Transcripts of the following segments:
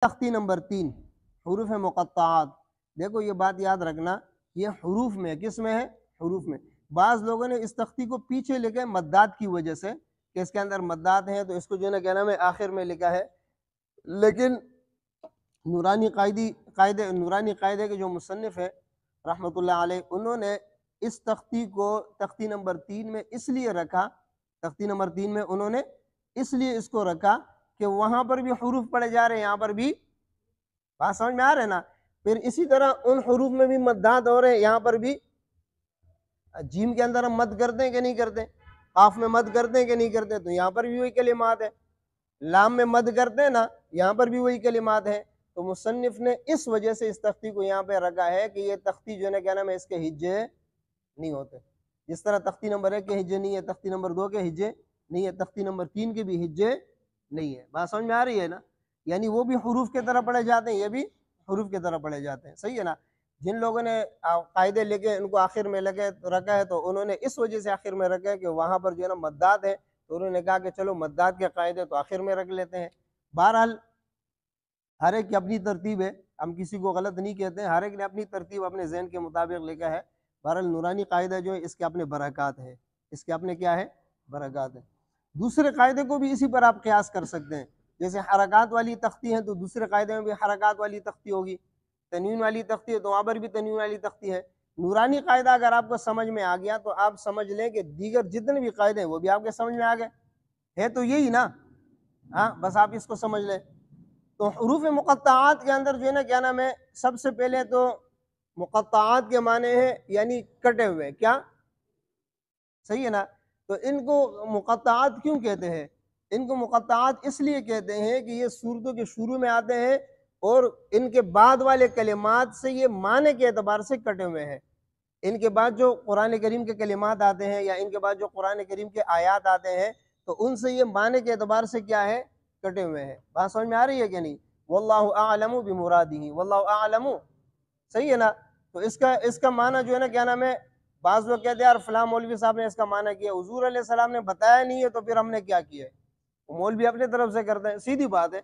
تختی نمبر 3 حروف مقطعات. دیکھو یہ بات یاد رکھنا، یہ حروف میں، کس میں ہے؟ حروف میں. بعض لوگوں نے اس تختی کو پیچھے لکھا ہے مدات کی وجہ سے کہ اس کے اندر مدات ہیں، تو اس کو جو ہے نا کیا نام ہے آخر میں لکھا ہے. لیکن نورانی قاعدے کے جو مصنف ہے رحمۃ اللہ علیہ، انہوں نے اس تختی کو تختی نمبر 3 میں اس لیے رکھا، تختی نمبر 3 میں انہوں نے اس لیے اس کو رکھا کہ وہاں پر بھی حروف پڑھے جا رہے ہیں، یہاں پر بھی. بات سمجھ میں آ رہے ہیں نا؟ پھر اسی طرح ان حروف میں بھی مدات ہو رہے ہیں، یہاں پر بھی. جیم کے اندر ہم مد کرتے ہیں کہ نہیں کرتے؟ قاف میں مد کرتے ہیں کہ نہیں کرتے؟ تو یہاں پر بھی وہی کلمات ہیں. لام میں مد کرتے ہیں نا، یہاں پر بھی وہی کلمات ہیں. تو مصنف نے اس وجہ سے اس تختی کو یہاں پہ رکھا ہے کہ یہ تختی جو ہے نا کیا نام ہے اس کے ہجے نہیں ہوتے. جس طرح تختی نمبر 1 کے ہجے نہیں ہے، تختی نمبر 2 کے ہجے نہیں ہے، تختی نمبر 3 کے بھی ہجے نہیں ہے. بات سمجھ میں آ رہی ہے نا؟ یعنی وہ بھی حروف کی طرح پڑھے جاتے ہیں، یہ بھی حروف کی طرح پڑھے جاتے ہیں. صحیح ہے نا؟ جن لوگوں نے قاعدے لے کے ان کو آخر میں رکھا ہے، تو انہوں نے اس وجہ سے آخر میں رکھا ہے کہ وہاں پر جو ہے نا مدات ہے، تو انہوں نے کہا کہ چلو مدات کے قاعدے تو آخر میں رکھ لیتے ہیں. بہرحال ہر ایک کی اپنی ترتیب ہے، ہم کسی کو غلط نہیں کہتے ہیں، ہر ایک نے اپنی ترتیب اپنے ذہن کے مطابق لکھا ہے. بہرحال نورانی قاعدہ جو ہے اس کے اپنے برکات ہیں، اس کے اپنے کیا ہے؟ برکات ہیں. دوسرے قاعدے کو بھی اسی پر آپ قیاس کر سکتے ہیں. جیسے حرکات والی تختی ہے تو دوسرے قاعدے میں بھی حرکات والی تختی ہوگی. تنوین والی تختی ہے تو وہاں پر بھی تنوین والی تختی ہے. نورانی قاعدہ اگر آپ کو سمجھ میں آ گیا تو آپ سمجھ لیں کہ دیگر جتنے بھی قاعدے ہیں وہ بھی آپ کے سمجھ میں آ گئے. ہے تو یہی نا؟ ہاں، بس آپ اس کو سمجھ لیں. تو حروف مقطعات کے اندر جو ہے نا کیا نام ہے، سب سے پہلے تو مقطعات کے معنی ہے یعنی کٹے ہوئے. کیا؟ صحیح ہے نا؟ تو ان کو مقطعات کیوں کہتے ہیں؟ ان کو مقطعات اس لیے کہتے ہیں کہ یہ سورتوں کے شروع میں آتے ہیں اور ان کے بعد والے کلمات سے یہ معنی کے اعتبار سے کٹے ہوئے ہیں. ان کے بعد جو قرآن کریم کے کلمات آتے ہیں یا ان کے بعد جو قرآن کریم کے آیات آتے ہیں تو ان سے یہ معنی کے اعتبار سے کیا ہے؟ کٹے ہوئے ہیں. بات سمجھ میں آ رہی ہے کہ نہیں؟ واللہ اعلم بمرادہ، واللہ اعلم. صحیح ہے نا؟ تو اس کا معنی جو ہے نا کیا نام ہے، بعض لوگ کہتے ہیں یار فلاں مولوی صاحب نے اس کا معنی کیا، حضور علیہ السلام نے بتایا نہیں ہے تو پھر ہم نے کیا کیا ہے؟ وہ مولوی اپنے طرف سے کرتے ہیں، سیدھی بات ہے.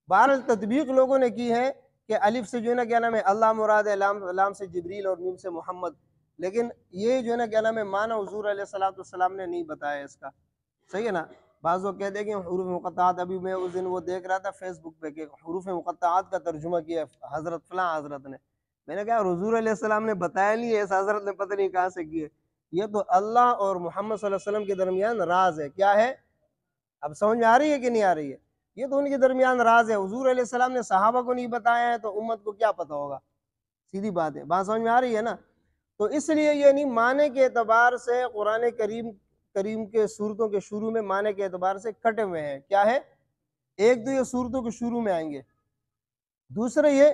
بہرحال تطبیق لوگوں نے کی ہے کہ الف سے جو ہے نا کیا نام ہے اللہ مراد ہے، لام سے جبریل اور میم سے محمد. لیکن یہ جو ہے نا کیا نام ہے معنی حضور علیہ السلام نے نہیں بتایا اس کا. صحیح ہے نا؟ بعض لوگ کہتے ہیں کہ حروف مقطعات، ابھی میں اس دن وہ دیکھ رہا تھا فیس بک پہ کہ حروف مقطعات کا ترجمہ کیا حضرت فلاں حضرت نے. میں نے کہا حضور علیہ السلام نے بتایا نہیں ہے، اس حضرت نے پتہ نہیں کہاں سے کی ہے. یہ تو اللہ اور محمد صلی اللہ علیہ وسلم کے درمیان راز ہے. کیا ہے؟ اب سمجھ میں آ رہی ہے کہ نہیں آ رہی ہے؟ یہ تو ان کے درمیان راز ہے. حضور علیہ السلام نے صحابہ کو نہیں بتایا ہے تو امت کو کیا پتہ ہوگا؟ سیدھی بات ہے. بات سمجھ میں آ رہی ہے نا؟ تو اس لیے یہ نہیں، معنی کے اعتبار سے قرآن کریم کے سورتوں کے شروع میں معنی کے اعتبار سے کٹے ہوئے ہیں. کیا ہے؟ ایک تو یہ سورتوں کے شروع میں آئیں گے، دوسرے یہ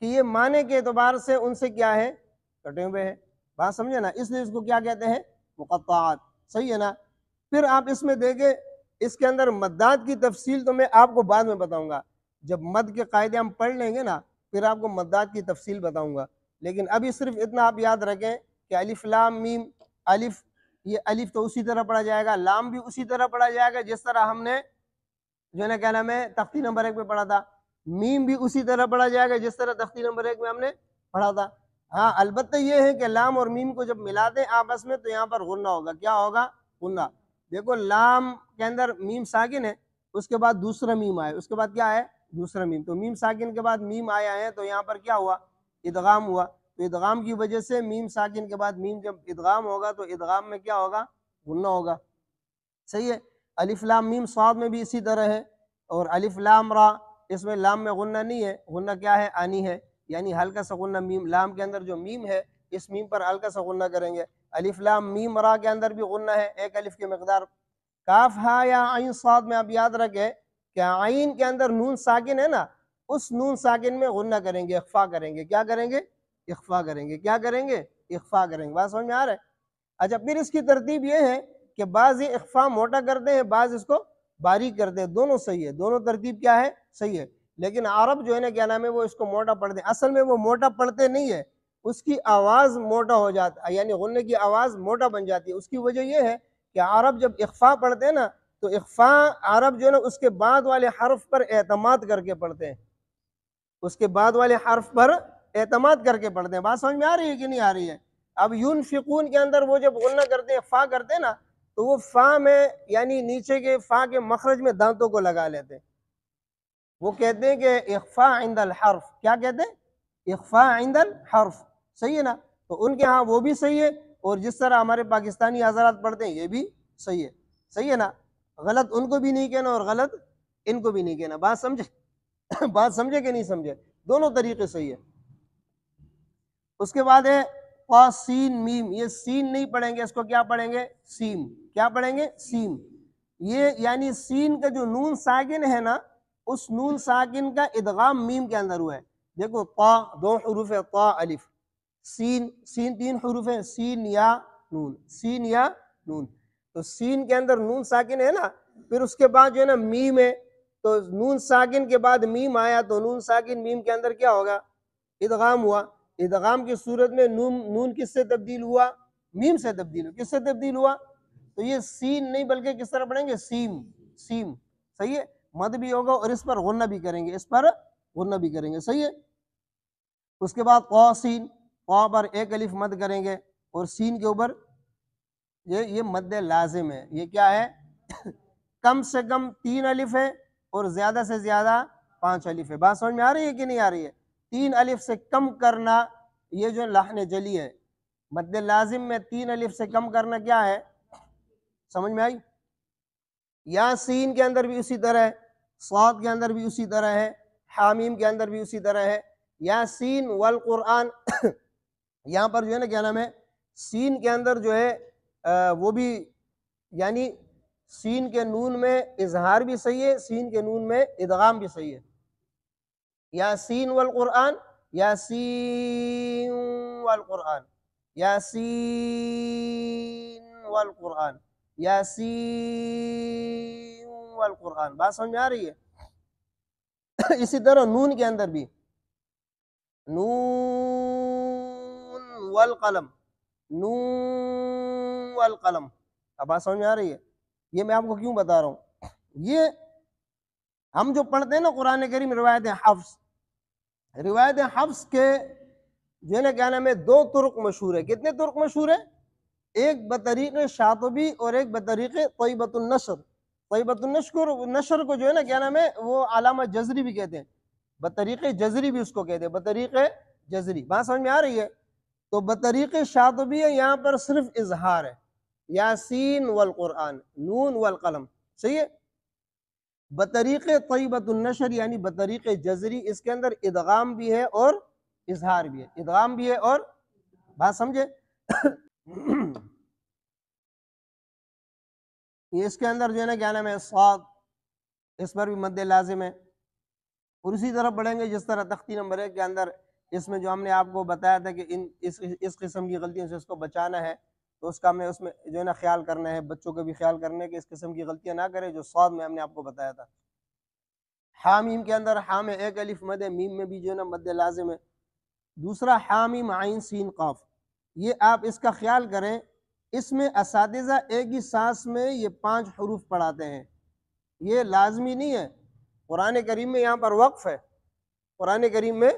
کہ یہ معنی کے اعتبار سے ان سے کیا ہے؟ کٹے ہوئے ہیں. بات سمجھے نا؟ اس لیے اس کو کیا کہتے ہیں؟ مقطعات. صحیح ہے نا؟ پھر آپ اس میں دیکھیں اس کے اندر مدات کی تفصیل تو میں آپ کو بعد میں بتاؤں گا. جب مد کے قاعدے ہم پڑھ لیں گے نا پھر آپ کو مدات کی تفصیل بتاؤں گا. لیکن ابھی صرف اتنا آپ یاد رکھیں کہ الف لام میم. الف، یہ الف تو اسی طرح پڑھا جائے گا، لام بھی اسی طرح پڑھا جائے گا جس طرح ہم نے جو ہے نا کیا نام ہے تختی نمبر 1 میں پڑھا تھا. میم بھی اسی طرح پڑھا جائے گا جس طرح تختی نمبر 1 میں ہم نے پڑھا تھا. ہاں البتہ یہ ہے کہ لام اور میم کو جب ملا دیں آپس میں تو یہاں پر غنہ ہوگا. کیا ہوگا؟ غنہ. دیکھو لام کے اندر میم ساکن ہے، اس کے بعد دوسرا میم آئے، اس کے بعد کیا ہے؟ دوسرا میم. تو میم ساکن کے بعد میم آیا ہے تو یہاں پر کیا ہوا؟ ادغام ہوا. تو ادغام کی وجہ سے میم ساکن کے بعد میم جب ادغام ہوگا تو ادغام میں کیا ہوگا؟ غنہ ہوگا. صحیح ہے؟ الف لام میم صاد میں بھی اسی طرح ہے. اور الف لام را، اس میں لام میں غنہ نہیں ہے، غنہ کیا ہے؟ آنی ہے، یعنی ہلکا سا غنہ میم لام کے اندر جو میم ہے اس میم پر ہلکا سا غنہ کریں گے. الف لام میم را کے اندر بھی غنہ ہے، ایک الف کی مقدار. کاف ہا یا عین صاد میں آپ یاد رکھیں کہ عین کے اندر نون ساکن ہے نا، اس نون ساکن میں غنہ کریں گے، اخفا کریں گے. کیا کریں گے؟ اخفا کریں گے. کیا کریں گے؟ اخفا کریں گے. بات سمجھ میں آ رہا ہے؟ اچھا، پھر اس کی ترتیب یہ ہے کہ بعض یہ اخفا موٹا کرتے ہیں، بعض اس کو باریک کرتے ہیں. دونوں صحیح ہے، دونوں ترتیب کیا ہے؟ صحیح ہے. لیکن عرب جو ہے نا کیا نام ہے وہ اس کو موٹا پڑھتے ہیں. اصل میں وہ موٹا پڑھتے نہیں ہے، اس کی آواز موٹا ہو جاتا ہے، یعنی غنے کی آواز موٹا بن جاتی ہے. اس کی وجہ یہ ہے کہ عرب جب اخفا پڑھتے ہیں نا تو اخفا عرب جو ہے نا اس کے بعد والے حرف پر اعتماد کر کے پڑھتے ہیں. اس کے بعد والے حرف پر اعتماد کر کے پڑھتے ہیں. بات سمجھ میں آ رہی ہے کہ نہیں آ رہی ہے؟ اب ينفقون کے اندر وہ جب غنہ کرتے ہیں، فا کرتے ہیں نا، تو وہ فا میں یعنی نیچے کے فا کے مخرج میں دانتوں کو لگا لیتے ہیں. وہ کہتے ہیں کہ اخفا عند الحرف. کیا کہتے ہیں؟ اخفا عند الحرف. صحیح ہے نا؟ تو ان کے ہاں وہ بھی صحیح ہے، اور جس طرح ہمارے پاکستانی حضرات پڑھتے ہیں یہ بھی صحیح ہے. صحیح ہے نا؟ غلط ان کو بھی نہیں کہنا اور غلط ان کو بھی نہیں کہنا. بات سمجھے؟ بات سمجھے کہ نہیں سمجھے؟ دونوں طریقے صحیح ہے. اس کے بعد ہے قا سین میم. یہ سین نہیں پڑھیں گے، اس کو کیا پڑھیں گے؟ سیم. کیا پڑھیں گے؟ سیم. یہ یعنی سین کا جو نون ساکن ہے نا، اس نون ساکن کا ادغام میم کے اندر ہوا ہے. دیکھو طا 2 حروف ہے، طا الف. سین 3 حروف ہیں، سین یا نون، سین یا نون. تو سین کے اندر نون ساکن ہے نا، پھر اس کے بعد جو ہے نا میم ہے، تو نون ساکن کے بعد میم آیا تو نون ساکن میم کے اندر کیا ہوگا؟ ادغام ہوا. ادغام کی صورت میں نون کس سے تبدیل ہوا؟ میم سے تبدیل ہوا. کس سے تبدیل ہوا؟ تو یہ سین نہیں بلکہ کس طرح پڑھیں گے؟ سیم. سیم. صحیح ہے؟ مد بھی ہوگا اور اس پر غنہ بھی کریں گے، اس پر غنہ بھی کریں گے. صحیح ہے؟ اس کے بعد قا سین. قا پر ایک الف مد کریں گے، اور سین کے اوپر یہ مد لازم ہے. یہ کیا ہے؟ کم سے کم 3 الف ہے اور زیادہ سے زیادہ 5 الف ہے. بات سمجھ میں آ رہی ہے کہ نہیں آ رہی ہے؟ 3 الف سے کم کرنا یہ جو لحن جلی ہے. مد لازم میں 3 الف سے کم کرنا کیا ہے؟ سمجھ میں آئی؟ یاسین کے اندر بھی اسی طرح ہے، صاد کے اندر بھی اسی طرح ہے، حامیم کے اندر بھی اسی طرح ہے. یاسین والقرآن یہاں پر جو ہے نا کیا نام ہے، سین کے اندر جو ہے وہ بھی یعنی سین کے نون میں اظہار بھی صحیح ہے، سین کے نون میں ادغام بھی صحیح ہے. یاسین والقرآن، یاسین والقرآن، یاسین والقرآن، یاسین والقرآن. بات سمجھ میں آ رہی ہے؟ اسی طرح نون کے اندر بھی نون والقلم، نون والقلم. اب بات سمجھ میں آ رہی ہے؟ یہ میں آپ کو کیوں بتا رہا ہوں، یہ ہم جو پڑھتے ہیں نا قرآن کریم روایت حفظ، روایت حفظ کے جو ہے نا کیا نام ہے 2 طرق مشہور ہے. کتنے طرق مشہور ہے؟ ایک بطریق شاطبی اور ایک بطریق طیبۃ النشر. طیبۃ النشر کو جو ہے نا کیا نام ہے وہ علامہ جزری بھی کہتے ہیں، بطریق جزری بھی اس کو کہتے ہیں، بطریق جزری. بات سمجھ میں آ رہی ہے؟ تو بطریق شاطبی ہے، یہاں پر صرف اظہار ہے، یاسین والقرآن، نون والقلم. صحیح ہے؟ بطریق طیبۃ النشر یعنی بطریق جزری، اس کے اندر ادغام بھی ہے اور اظہار بھی ہے، ادغام بھی ہے اور بات سمجھے؟ اس کے اندر جو ہے نا کیا نام ہے صاد، اس پر بھی مد لازم ہے. اور اسی طرح پڑھیں گے جس طرح تختی نمبر 1 کے اندر اس میں جو ہم نے آپ کو بتایا تھا کہ اس قسم کی غلطیوں سے اس کو بچانا ہے، تو اس کا ہم نے اس میں جو ہے نا خیال کرنا ہے، بچوں کا بھی خیال کرنا ہے کہ اس قسم کی غلطیاں نہ کرے جو صاد میں ہم نے آپ کو بتایا تھا. حامیم کے اندر حا میں 1 الف مد ہے، میم میں بھی جو ہے نا مد لازم ہے. دوسرا حامیم عین سین قاف، یہ آپ اس کا خیال کریں، اس میں اساتذہ ایک ہی سانس میں یہ 5 حروف پڑھاتے ہیں، یہ لازمی نہیں ہے. قرآن کریم میں یہاں پر وقف ہے، قرآن کریم میں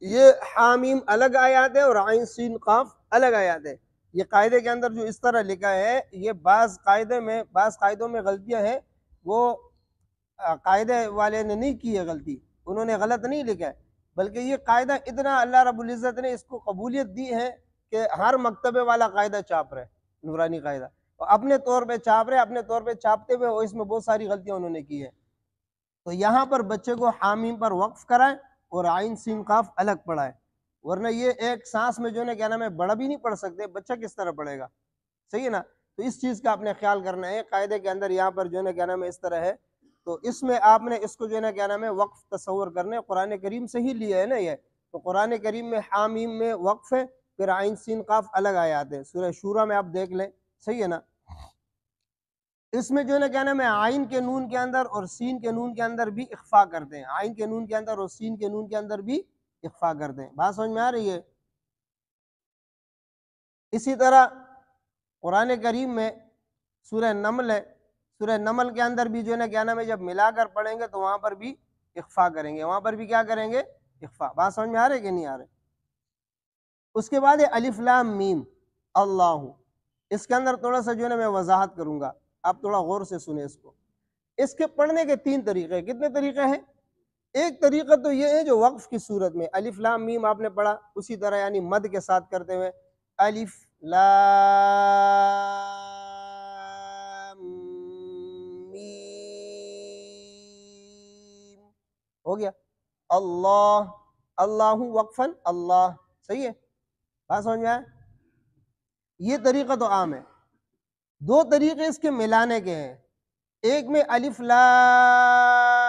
یہ حامیم الگ آیات ہے اور عین سین قاف الگ آیات ہے. یہ قاعدے کے اندر جو اس طرح لکھا ہے، یہ بعض قاعدوں میں غلطیاں ہیں، وہ قاعدے والے نے نہیں کی ہے غلطی، انہوں نے غلط نہیں لکھا ہے، بلکہ یہ قاعدہ اتنا اللہ رب العزت نے اس کو قبولیت دی ہے کہ ہر مکتبے والا قاعدہ چھاپ رہے، نورانی قاعدہ اپنے طور پہ چھاپ رہے، اپنے طور پہ چھاپتے ہوئے اور اس میں بہت ساری غلطیاں انہوں نے کی ہے. تو یہاں پر بچے کو حامیم پر وقف کرائیں اور عین سین قاف الگ پڑھائیں، ورنہ یہ ایک سانس میں جو ہے نا کیا نام ہے بڑا بھی نہیں پڑھ سکتے، بچہ کس طرح پڑھے گا؟ صحیح ہے نا؟ تو اس چیز کا آپ نے خیال کرنا ہے. قاعدے کے اندر یہاں پر جو ہے نا کیا نام ہے اس طرح ہے، تو اس میں آپ نے اس کو جو ہے نا کیا نام ہے وقف تصور کرنے، قرآن کریم سے ہی لیا ہے نا یہ. تو قرآن کریم میں حامیم میں وقف ہے، پھر عین سین قاف الگ آیات ہیں. سورہ شورى میں آپ دیکھ لیں. صحیح ہے نا؟ اس میں جو ہے نا کیا نام ہے عین کے نون کے اندر اور سین کے نون کے اندر بھی اخفا کرتے ہیں، عین کے نون کے اندر اور سین کے نون کے اندر بھی اخفا کرتے ہیں. بات سمجھ میں آ رہی ہے؟ اسی طرح قرآن کریم میں سورہ نمل ہے، سورہ نمل کے اندر بھی جو ہے نا کیا نام ہے جب ملا کر پڑھیں گے تو وہاں پر بھی اخفا کریں گے، وہاں پر بھی کیا کریں گے؟ اخفا۔ بات سمجھ میں آ رہے کہ نہیں آ رہے؟ اس کے بعد ہے الف لام میم اللہ، اس کے اندر تھوڑا سا جو ہے نا میں وضاحت کروں گا، آپ تھوڑا غور سے سنیں اس کو۔ اس کے پڑھنے کے 3 طریقے، کتنے طریقے ہیں؟ ایک طریقہ تو یہ ہے جو وقف کی صورت میں الف لام میم آپ نے پڑھا، اسی طرح یعنی مد کے ساتھ کرتے ہوئے الف لام میم ہو گیا، اللہ اللہ وقفاً اللہ، صحیح ہے؟ بات سمجھ میں آئے؟ یہ طریقہ تو عام ہے۔ 2 طریقے اس کے ملانے کے ہیں، ایک میں الف لام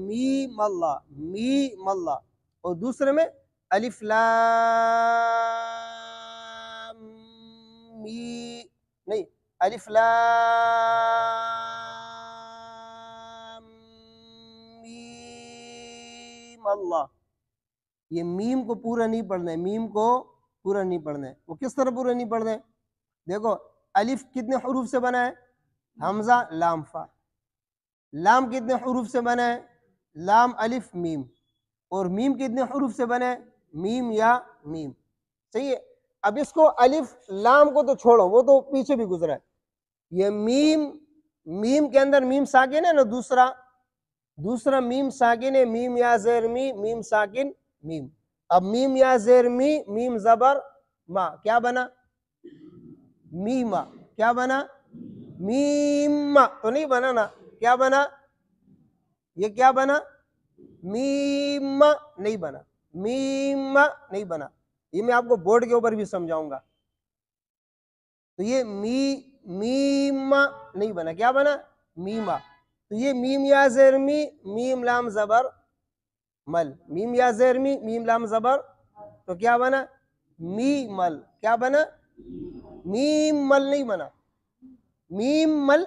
میم اللہ میم اللہ، اور دوسرے میں الف لام نہیں الف لام میم اللہ، یہ میم کو پورا نہیں پڑھنا ہے، میم کو پورا نہیں پڑھنا ہے۔ وہ کس طرح پورا نہیں پڑھنا ہے؟ دیکھو الف کتنے حروف سے بنا ہے؟ حمزہ لام فا۔ لام کتنے حروف سے بنا ہے؟ لام الف میم۔ اور میم کتنے حروف سے بنا ہے؟ میم یا میم، صحیح ہے؟ اب اس کو الف لام کو تو چھوڑو، وہ تو پیچھے بھی گزرا ہے، یہ میم، میم کے اندر میم ساکن ہے نا، دوسرا میم ساکن ہے، میم یا زیر می، میم ساکن میم۔ اب میم یا زیر می، میم زبر ما، کیا بنا؟ میما، کیا بنا؟ میما تو نہیں بنا نا، کیا بنا؟ یہ کیا بنا؟ میما نہیں بنا، میما نہیں بنا، یہ میں آپ کو بورڈ کے اوپر بھی سمجھاؤں گا۔ تو یہ میما نہیں بنا، کیا بنا؟ میما۔ تو یہ میم یا زیر می، میم لام زبر مل، میم یا زیر می، میم لام زبر، تو کیا بنا؟ می مل، کیا بنا؟ میم مل نہیں بنا، میم مل،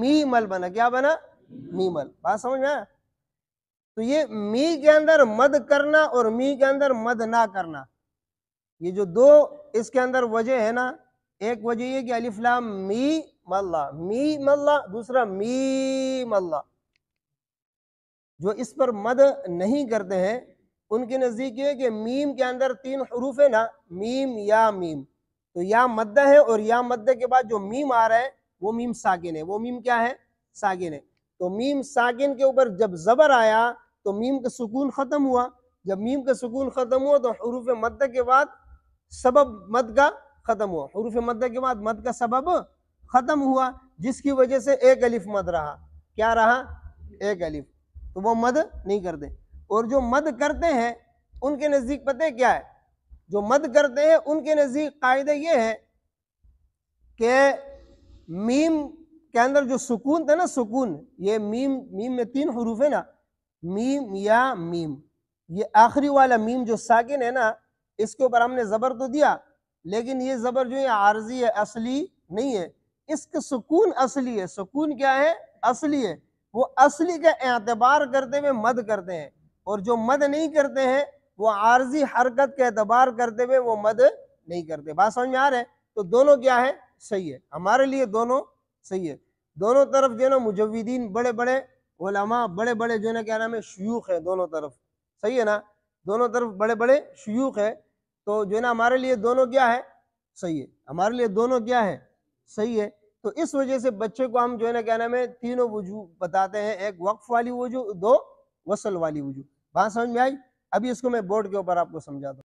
می مل بنا، کیا بنا؟ می مل۔ بات سمجھ میں آیا؟ تو یہ می کے اندر مد کرنا اور می کے اندر مد نہ کرنا، یہ جو 2 اس کے اندر وجہ ہے نا، ایک وجہ یہ کہ الف لام میم اللہ، میم اللہ، دوسرا میم اللہ۔ جو اس پر مد نہیں کرتے ہیں ان کے نزدیک یہ ہے کہ میم کے اندر 3 حروف ہے نا، میم یا میم، تو یا مدہ ہے، اور یا مدہ کے بعد جو میم آ رہا ہے وہ میم ساکن ہے، وہ میم کیا ہے؟ ساکن ہے۔ تو میم ساکن کے اوپر جب زبر آیا تو میم کا سکون ختم ہوا، جب میم کا سکون ختم ہوا تو حروف مدہ کے بعد سبب مد کا ختم ہوا، حروف مدہ کے بعد مد کا سبب ختم ہوا، جس کی وجہ سے ایک الف مد رہا، کیا رہا؟ ایک الف، تو وہ مد نہیں کرتے۔ اور جو مد کرتے ہیں ان کے نزدیک پتہ ہے کیا ہے؟ جو مد کرتے ہیں ان کے نزدیک قاعدہ یہ ہے کہ میم کے اندر جو سکون تھا نا، سکون، یہ میم میں 3 حروف ہے نا، میم یا میم، یہ آخری والا میم جو ساکن ہے نا، اس کے اوپر ہم نے زبر تو دیا، لیکن یہ زبر جو ہے عارضی ہے، اصلی نہیں ہے، اس کا سکون اصلی ہے۔ سکون کیا ہے؟ اصلی ہے، وہ اصلی کا اعتبار کرتے ہوئے مد کرتے ہیں، اور جو مد نہیں کرتے ہیں وہ عارضی حرکت کا اعتبار کرتے ہوئے وہ مد نہیں کرتے۔ بات سمجھ میں آ رہا ہے؟ تو دونوں کیا ہے؟ صحیح ہے، ہمارے لیے دونوں صحیح ہے۔ دونوں طرف جو ہے نا مجودین، بڑے بڑے علماء، بڑے بڑے جو ہے نا کیا نام ہے، شیوخ ہیں دونوں طرف، صحیح ہے نا؟ دونوں طرف بڑے بڑے شیوخ ہیں، تو جو ہے نا ہمارے لیے دونوں کیا ہے؟ صحیح ہے، ہمارے لیے دونوں کیا ہے؟ صحیح ہے۔ تو اس وجہ سے بچے کو ہم جو ہے نا کیا نام ہے، 3 وجوہ بتاتے ہیں، ایک وقف والی وجوہ، 2 وصل والی وجوہ۔ بات سمجھ میں آئی؟ ابھی اس کو میں بورڈ کے اوپر آپ کو سمجھاتا ہوں۔